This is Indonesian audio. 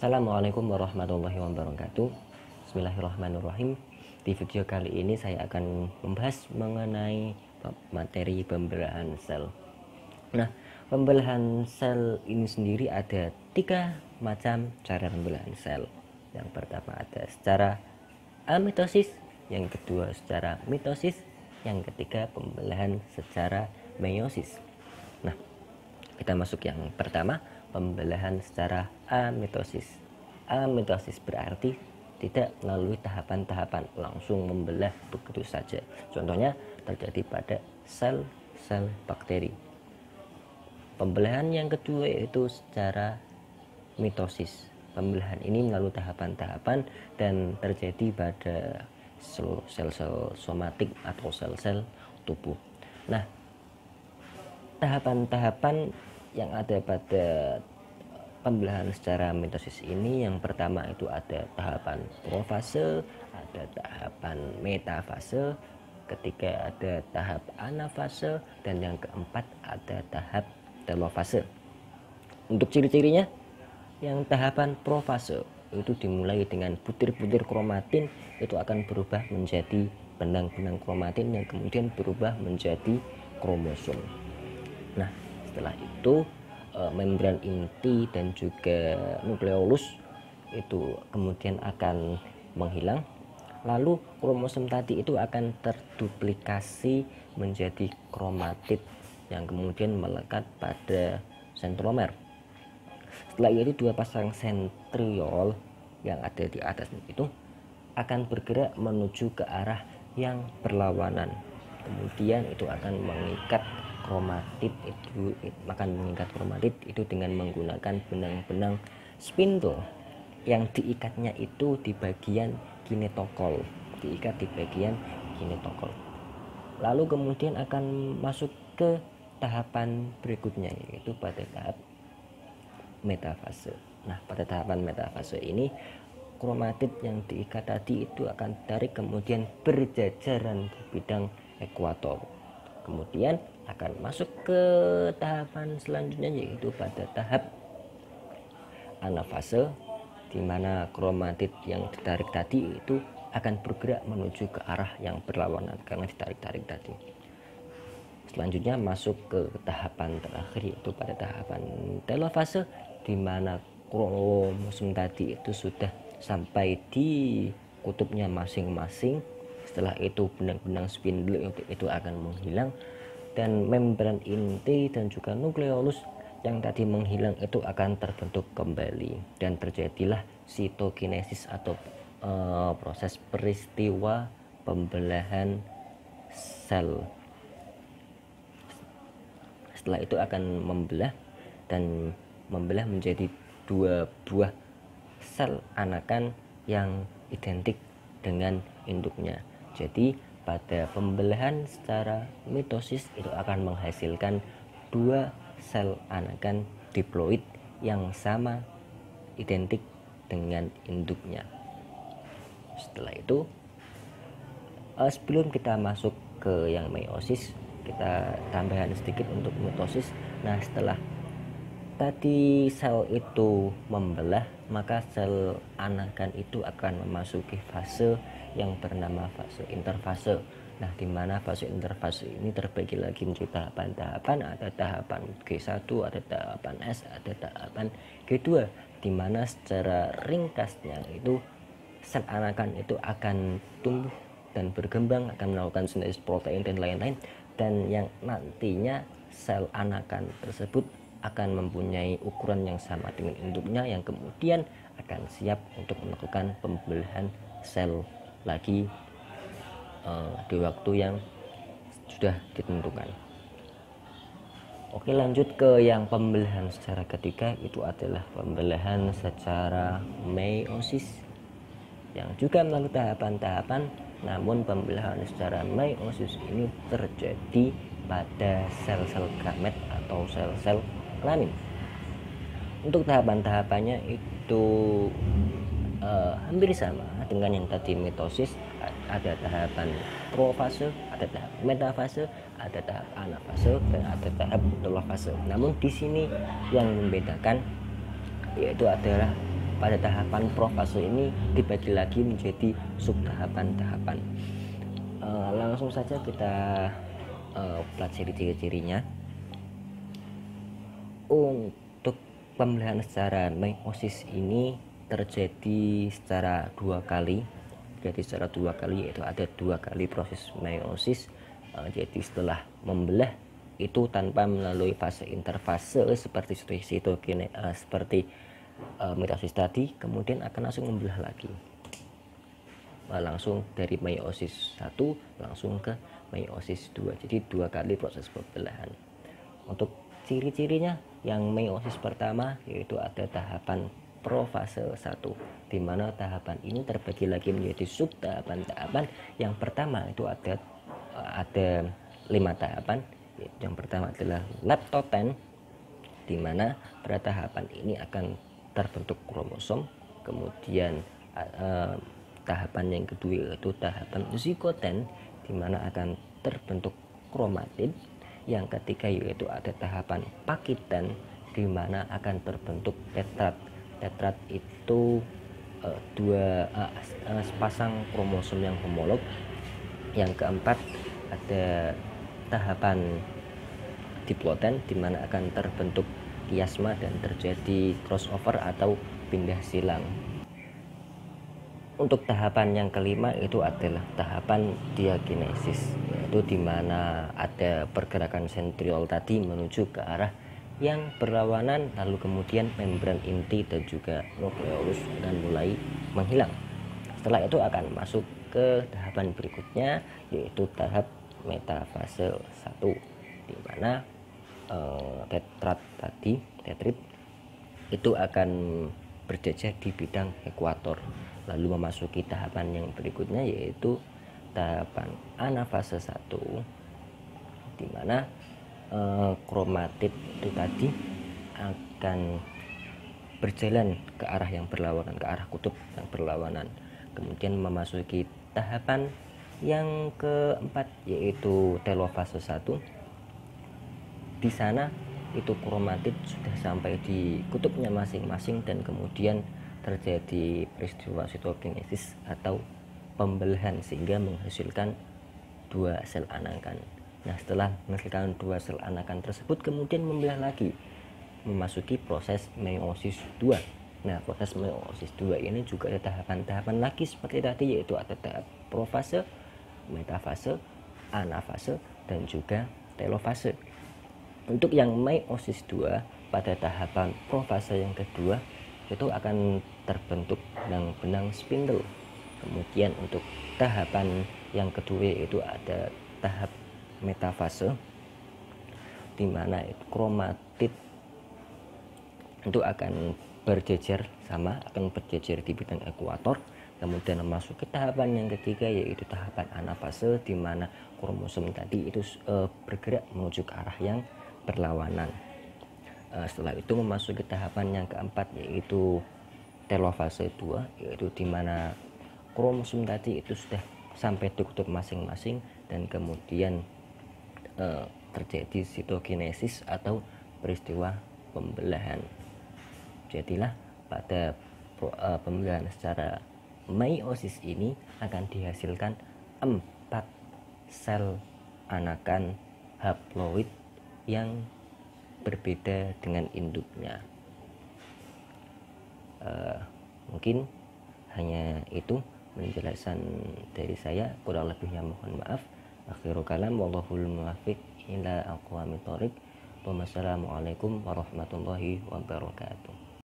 Assalamualaikum warahmatullahi wabarakatuh. Bismillahirrahmanirrahim. Di video kali ini saya akan membahas mengenai materi pembelahan sel. Nah, pembelahan sel ini sendiri ada 3 macam cara pembelahan sel. Yang pertama ada secara amitosis, yang kedua secara mitosis, yang ketiga pembelahan secara meiosis. Nah, kita masuk yang pertama, pembelahan secara amitosis. Amitosis berarti tidak melalui tahapan-tahapan, langsung membelah begitu saja. Contohnya terjadi pada sel-sel bakteri. Pembelahan yang kedua yaitu secara mitosis. Pembelahan ini melalui tahapan-tahapan dan terjadi pada seluruh sel-sel somatik atau sel-sel tubuh. Nah, tahapan-tahapan yang ada pada pembelahan secara mitosis ini, yang pertama itu ada tahapan profase, ada tahapan metafase, ketiga ada tahap anafase, dan yang keempat ada tahap telofase. Untuk ciri-cirinya, yang tahapan profase itu dimulai dengan butir-butir kromatin itu akan berubah menjadi benang-benang kromatin yang kemudian berubah menjadi kromosom. Nah, setelah itu membran inti dan juga nukleolus itu kemudian akan menghilang, lalu kromosom tadi itu akan terduplikasi menjadi kromatid yang kemudian melekat pada sentromer. Setelah itu dua pasang sentriol yang ada di atas itu akan bergerak menuju ke arah yang berlawanan, kemudian itu akan mengikat kromatid itu dengan menggunakan benang-benang spindle yang diikatnya itu di bagian kinetokol, lalu kemudian akan masuk ke tahapan berikutnya yaitu pada tahap metafase. Nah, pada tahapan metafase ini kromatid yang diikat tadi itu akan tarik kemudian berjajaran di bidang ekuator, kemudian akan masuk ke tahapan selanjutnya yaitu pada tahap anafase, di mana kromatid yang ditarik tadi itu akan bergerak menuju ke arah yang berlawanan karena ditarik-tarik tadi. Selanjutnya masuk ke tahapan terakhir yaitu pada tahapan telofase, di mana kromosom tadi itu sudah sampai di kutubnya masing-masing. Setelah itu benang-benang spindle itu akan menghilang dan membran inti dan juga nukleolus yang tadi menghilang itu akan terbentuk kembali dan terjadilah sitokinesis atau proses peristiwa pembelahan sel. Setelah itu akan membelah menjadi 2 buah sel anakan yang identik dengan induknya. Jadi pada pembelahan secara mitosis itu akan menghasilkan 2 sel anakan diploid yang sama identik dengan induknya. Setelah itu sebelum kita masuk ke yang meiosis, kita tambahan sedikit untuk mitosis. Nah, setelah tadi sel itu membelah, maka sel anakan itu akan memasuki fase yang bernama fase interfase. Nah, di mana fase interfase ini terbagi lagi menjadi tahapan-tahapan, ada tahapan G1, ada tahapan S, ada tahapan G2, di mana secara ringkasnya itu sel anakan itu akan tumbuh dan berkembang, akan melakukan sintesis protein dan lain-lain, dan yang nantinya sel anakan tersebut akan mempunyai ukuran yang sama dengan induknya yang kemudian akan siap untuk melakukan pembelahan sel lagi di waktu yang sudah ditentukan. Oke, lanjut ke yang pembelahan secara ketiga, itu adalah pembelahan secara meiosis yang juga melalui tahapan-tahapan, namun pembelahan secara meiosis ini terjadi pada sel-sel gamet atau sel-sel kelamin. Untuk tahapan-tahapannya itu hampir sama dengan yang tadi mitosis. Ada tahapan profase, ada tahap metafase, ada tahap anafase, dan ada tahap telofase. Namun di sini yang membedakan yaitu adalah pada tahapan profase ini dibagi lagi menjadi subtahapan-tahapan. Langsung saja kita pelajari ciri-cirinya. Untuk pembelahan secara meiosis ini terjadi secara dua kali, yaitu ada 2 kali proses meiosis. Jadi setelah membelah itu tanpa melalui fase interfase seperti mitosis tadi, kemudian akan langsung membelah lagi, langsung dari meiosis 1 langsung ke meiosis 2. Jadi 2 kali proses pembelahan. Untuk ciri-cirinya, yang meiosis pertama yaitu ada tahapan profase 1, di mana tahapan ini terbagi lagi menjadi subtahapan-tahapan. Yang pertama itu ada 5 tahapan. Yang pertama adalah leptoten, di mana pada tahapan ini akan terbentuk kromosom. Kemudian tahapan yang kedua yaitu tahapan zigoten, di mana akan terbentuk kromatid. Yang ketiga yaitu ada tahapan pakiten, di mana akan terbentuk tetrat. Tetrat itu sepasang kromosom yang homolog. Yang keempat ada tahapan diploiden, di mana akan terbentuk kiasma dan terjadi crossover atau pindah silang. Untuk tahapan yang kelima itu adalah tahapan diakinesis, yaitu di mana ada pergerakan sentriol tadi menuju ke arah yang berlawanan, lalu kemudian membran inti dan juga nukleolus akan mulai menghilang. Setelah itu akan masuk ke tahapan berikutnya, yaitu tahap metafase 1, di mana tetrid itu akan berjejer di bidang ekuator, lalu memasuki tahapan yang berikutnya yaitu tahapan anafase 1, di mana kromatid itu tadi akan berjalan ke arah yang berlawanan, ke arah kutub yang berlawanan. Kemudian memasuki tahapan yang keempat yaitu telofase 1. Di sana itu kromatid sudah sampai di kutubnya masing-masing dan kemudian terjadi peristiwa sitokinesis atau pembelahan sehingga menghasilkan 2 sel anakan. Nah, setelah menghasilkan 2 sel anakan tersebut kemudian membelah lagi, memasuki proses meiosis 2. Nah, proses meiosis 2 ini juga ada tahapan-tahapan lagi seperti tadi, yaitu ada tahap profase, metafase, anafase, dan juga telofase. Untuk yang meiosis 2 pada tahapan profase yang kedua itu akan terbentuk benang-benang spindle. Kemudian untuk tahapan yang kedua yaitu ada tahap metafase, di mana kromatid itu akan berjejer di bidang ekuator. Kemudian memasuki tahapan yang ketiga yaitu tahapan anafase, di mana kromosom tadi itu bergerak menuju ke arah yang berlawanan. Setelah itu memasuki tahapan yang keempat yaitu telofase 2, yaitu di mana kromosom tadi itu sudah sampai di kutub masing-masing dan kemudian terjadi sitokinesis atau peristiwa pembelahan. Jadilah pada pembelahan secara meiosis ini akan dihasilkan 4 sel anakan haploid yang berbeda dengan induknya. Mungkin hanya itu penjelasan dari saya, kurang lebihnya mohon maaf. Akhirul kalam, wallahul muwaffiq ila aqwamit thoriq. Wassalamualaikum warahmatullahi wabarakatuh.